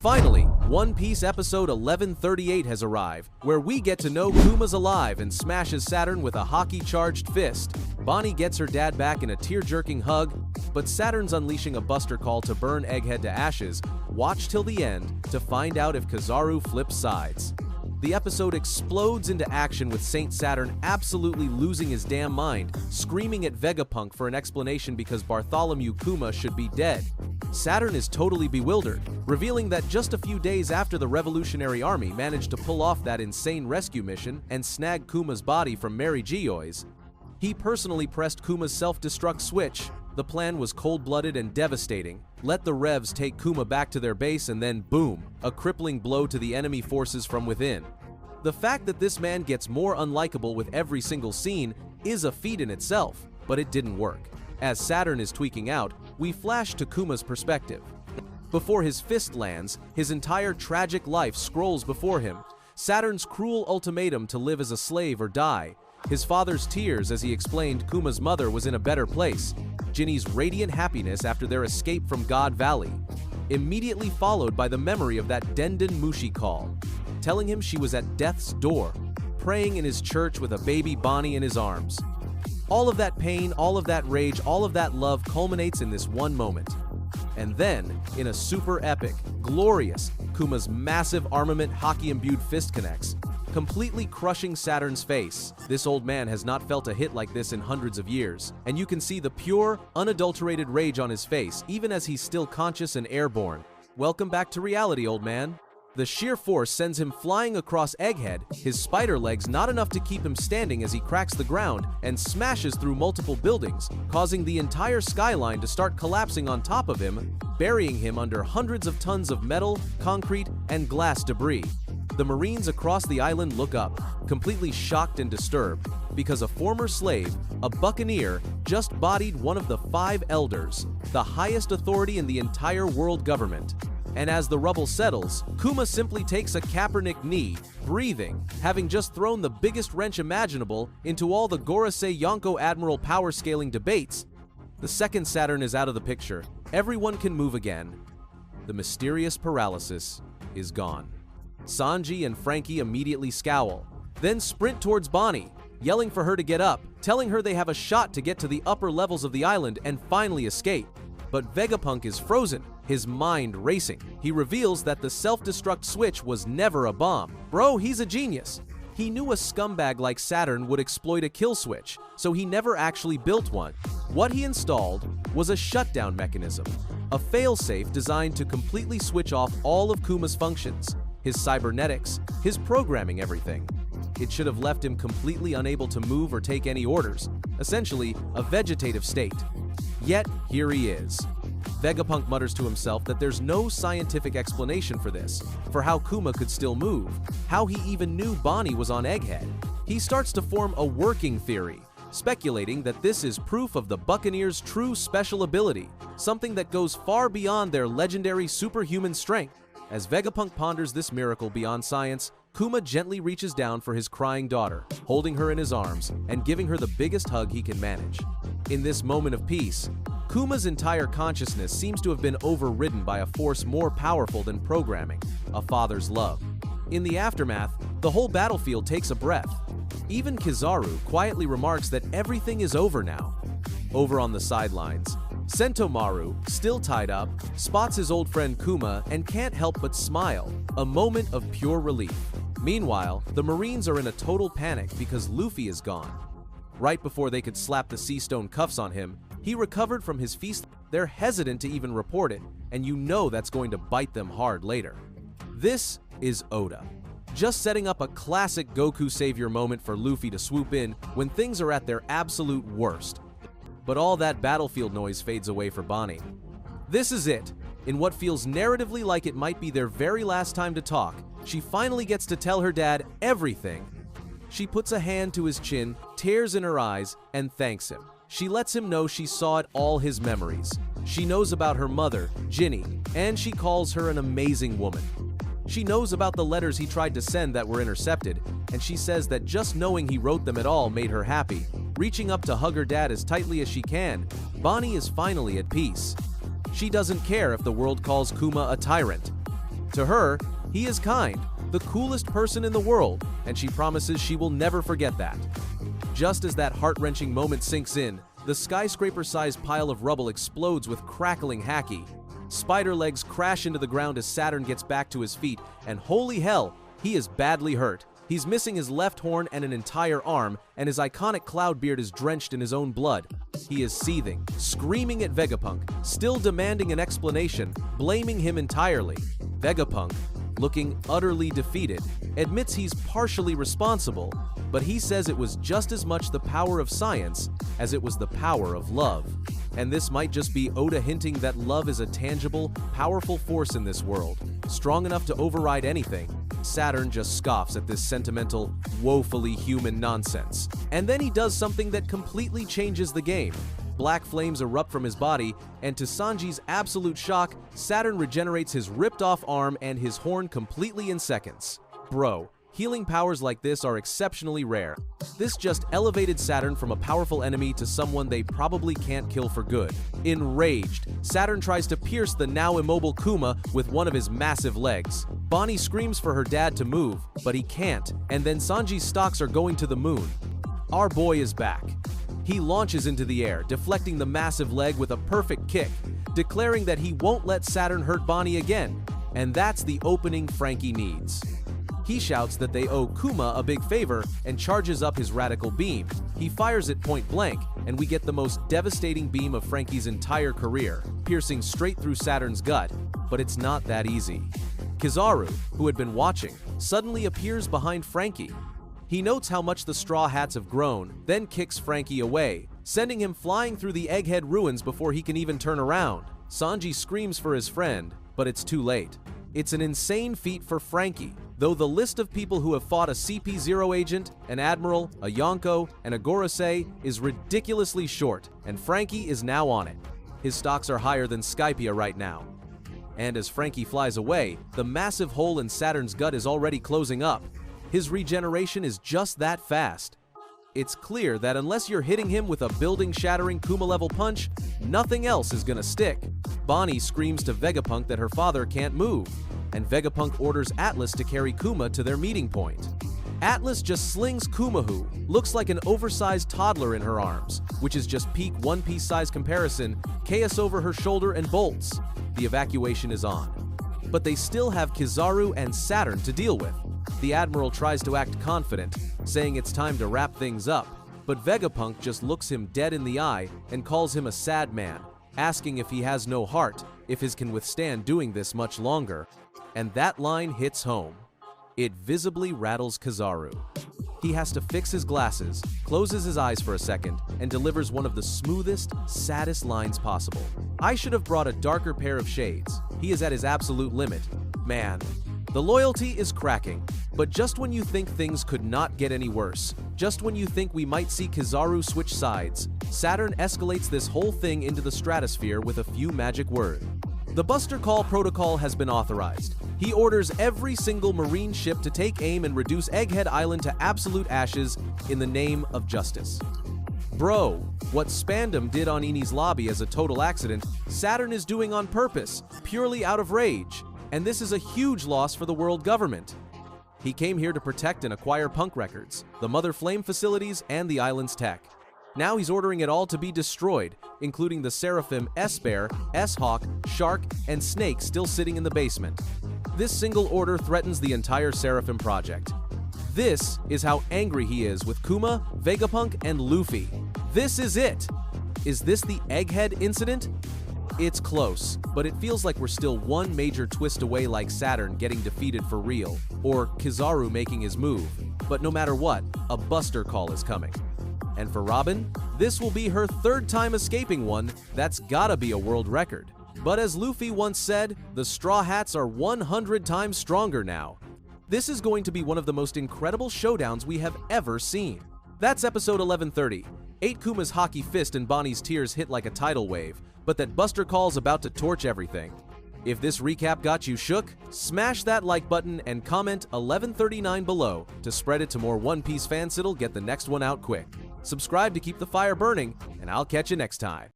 Finally, One Piece episode 1138 has arrived, where we get to know Kuma's alive and smashes Saturn with a hockey-charged fist. Bonnie gets her dad back in a tear-jerking hug, but Saturn's unleashing a buster call to burn EggHead to ashes. Watch till the end to find out if Kizaru flips sides. The episode explodes into action with Saint Saturn absolutely losing his damn mind, screaming at Vegapunk for an explanation because Bartholomew Kuma should be dead. Saturn is totally bewildered, revealing that just a few days after the Revolutionary Army managed to pull off that insane rescue mission and snag Kuma's body from Mary Geoy's, he personally pressed Kuma's self-destruct switch. The plan was cold-blooded and devastating. Let the Revs take Kuma back to their base and then boom, a crippling blow to the enemy forces from within. The fact that this man gets more unlikable with every single scene is a feat in itself, but it didn't work. As Saturn is tweaking out, we flash to Kuma's perspective. Before his fist lands, his entire tragic life scrolls before him. Saturn's cruel ultimatum to live as a slave or die. His father's tears as he explained Kuma's mother was in a better place. Ginny's radiant happiness after their escape from God Valley. Immediately followed by the memory of that Denden Mushi call, telling him she was at death's door, praying in his church with a baby Bonnie in his arms. All of that pain, all of that rage, all of that love culminates in this one moment. And then, in a super epic, glorious, Kuma's massive armament hockey-imbued fist connects, completely crushing Saturn's face. This old man has not felt a hit like this in hundreds of years, and you can see the pure, unadulterated rage on his face, even as he's still conscious and airborne. Welcome back to reality, old man. The sheer force sends him flying across EggHead, his spider legs not enough to keep him standing as he cracks the ground and smashes through multiple buildings, causing the entire skyline to start collapsing on top of him, burying him under hundreds of tons of metal, concrete, and glass debris. The Marines across the island look up, completely shocked and disturbed, because a former slave, a buccaneer, just bodied one of the 5 elders, the highest authority in the entire world government. And as the rubble settles, Kuma simply takes a Kaepernick knee, breathing, having just thrown the biggest wrench imaginable into all the Gorosei Yonko Admiral power scaling debates. The second Saturn is out of the picture. Everyone can move again. The mysterious paralysis is gone. Sanji and Frankie immediately scowl, then sprint towards Bonnie, yelling for her to get up, telling her they have a shot to get to the upper levels of the island and finally escape. But Vegapunk is frozen, his mind racing. He reveals that the self-destruct switch was never a bomb. Bro, he's a genius. He knew a scumbag like Saturn would exploit a kill switch, so he never actually built one. What he installed was a shutdown mechanism, a failsafe designed to completely switch off all of Kuma's functions, his cybernetics, his programming, everything. It should have left him completely unable to move or take any orders, essentially a vegetative state. Yet, here he is. Vegapunk mutters to himself that there's no scientific explanation for this, for how Kuma could still move, how he even knew Bonnie was on EggHead. He starts to form a working theory, speculating that this is proof of the Buccaneers' true special ability, something that goes far beyond their legendary superhuman strength. As Vegapunk ponders this miracle beyond science, Kuma gently reaches down for his crying daughter, holding her in his arms and giving her the biggest hug he can manage. In this moment of peace, Kuma's entire consciousness seems to have been overridden by a force more powerful than programming, a father's love. In the aftermath, the whole battlefield takes a breath. Even Kizaru quietly remarks that everything is over now. Over on the sidelines, Sentomaru, still tied up, spots his old friend Kuma and can't help but smile, a moment of pure relief. Meanwhile, the Marines are in a total panic because Luffy is gone. Right before they could slap the sea stone cuffs on him, he recovered from his feast. They're hesitant to even report it, and you know that's going to bite them hard later. This is Oda, just setting up a classic Goku savior moment for Luffy to swoop in when things are at their absolute worst. But all that battlefield noise fades away for Bonnie. This is it. In what feels narratively like it might be their very last time to talk, she finally gets to tell her dad everything. She puts a hand to his chin, tears in her eyes, and thanks him. She lets him know she saw it all his memories. She knows about her mother, Ginny, and she calls her an amazing woman. She knows about the letters he tried to send that were intercepted, and she says that just knowing he wrote them at all made her happy. Reaching up to hug her dad as tightly as she can, Bonnie is finally at peace. She doesn't care if the world calls Kuma a tyrant. To her, he is kind, the coolest person in the world, and she promises she will never forget that. Just as that heart-wrenching moment sinks in, the skyscraper-sized pile of rubble explodes with crackling haki. Spider legs crash into the ground as Saturn gets back to his feet, and holy hell, he is badly hurt. He's missing his left horn and an entire arm, and his iconic cloud beard is drenched in his own blood. He is seething, screaming at Vegapunk, still demanding an explanation, blaming him entirely. Vegapunk, looking utterly defeated, admits he's partially responsible, but he says it was just as much the power of science as it was the power of love. And this might just be Oda hinting that love is a tangible, powerful force in this world, strong enough to override anything. Saturn just scoffs at this sentimental, woefully human nonsense. And then he does something that completely changes the game. Black flames erupt from his body, and to Sanji's absolute shock, Saturn regenerates his ripped-off arm and his horn completely in seconds. Bro, healing powers like this are exceptionally rare. This just elevated Saturn from a powerful enemy to someone they probably can't kill for good. Enraged, Saturn tries to pierce the now immobile Kuma with one of his massive legs. Bonnie screams for her dad to move, but he can't, and then Sanji's stocks are going to the moon. Our boy is back. He launches into the air, deflecting the massive leg with a perfect kick, declaring that he won't let Saturn hurt Bonnie again, and that's the opening Frankie needs. He shouts that they owe Kuma a big favor and charges up his radical beam. He fires it point blank, and we get the most devastating beam of Frankie's entire career, piercing straight through Saturn's gut, but it's not that easy. Kizaru, who had been watching, suddenly appears behind Frankie. He notes how much the Straw Hats have grown, then kicks Frankie away, sending him flying through the EggHead ruins before he can even turn around. Sanji screams for his friend, but it's too late. It's an insane feat for Frankie, though the list of people who have fought a CP0 agent, an Admiral, a Yonko, and a Gorosei is ridiculously short, and Frankie is now on it. His stocks are higher than Skypia right now. And as Frankie flies away, the massive hole in Saturn's gut is already closing up. His regeneration is just that fast. It's clear that unless you're hitting him with a building-shattering Kuma-level punch, nothing else is gonna stick. Bonnie screams to Vegapunk that her father can't move, and Vegapunk orders Atlas to carry Kuma to their meeting point. Atlas just slings Kuma, who looks like an oversized toddler in her arms, which is just peak One Piece size comparison, chaos over her shoulder and bolts. The evacuation is on. But they still have Kizaru and Saturn to deal with. The Admiral tries to act confident, saying it's time to wrap things up, but Vegapunk just looks him dead in the eye and calls him a sad man, asking if he has no heart, if his can withstand doing this much longer. And that line hits home. It visibly rattles Kizaru. He has to fix his glasses, closes his eyes for a second, and delivers one of the smoothest, saddest lines possible. I should have brought a darker pair of shades. He is at his absolute limit. Man, the loyalty is cracking. But just when you think things could not get any worse, just when you think we might see Kizaru switch sides, Saturn escalates this whole thing into the stratosphere with a few magic words. The Buster Call protocol has been authorized. He orders every single marine ship to take aim and reduce Egghead Island to absolute ashes in the name of justice. Bro, what Spandam did on Eni's lobby as a total accident, Saturn is doing on purpose, purely out of rage. And this is a huge loss for the world government. He came here to protect and acquire Punk Records, the Mother Flame facilities, and the island's tech. Now he's ordering it all to be destroyed, including the Seraphim S-Bear, S-Hawk, Shark, and Snake still sitting in the basement. This single order threatens the entire Seraphim project. This is how angry he is with Kuma, Vegapunk, and Luffy. This is it! Is this the Egghead incident? It's close, but it feels like we're still one major twist away, like Saturn getting defeated for real, or Kizaru making his move. But no matter what, a Buster Call is coming. And for Robin, this will be her third time escaping one. That's gotta be a world record. But as Luffy once said, the Straw Hats are 100 times stronger now. This is going to be one of the most incredible showdowns we have ever seen. That's episode 1130. 8 Kuma's hockey fist and Bonnie's tears hit like a tidal wave, but that Buster Call's about to torch everything. If this recap got you shook, smash that like button and comment 1139 below to spread it to more One Piece fans that'll get the next one out quick. Subscribe to keep the fire burning, and I'll catch you next time.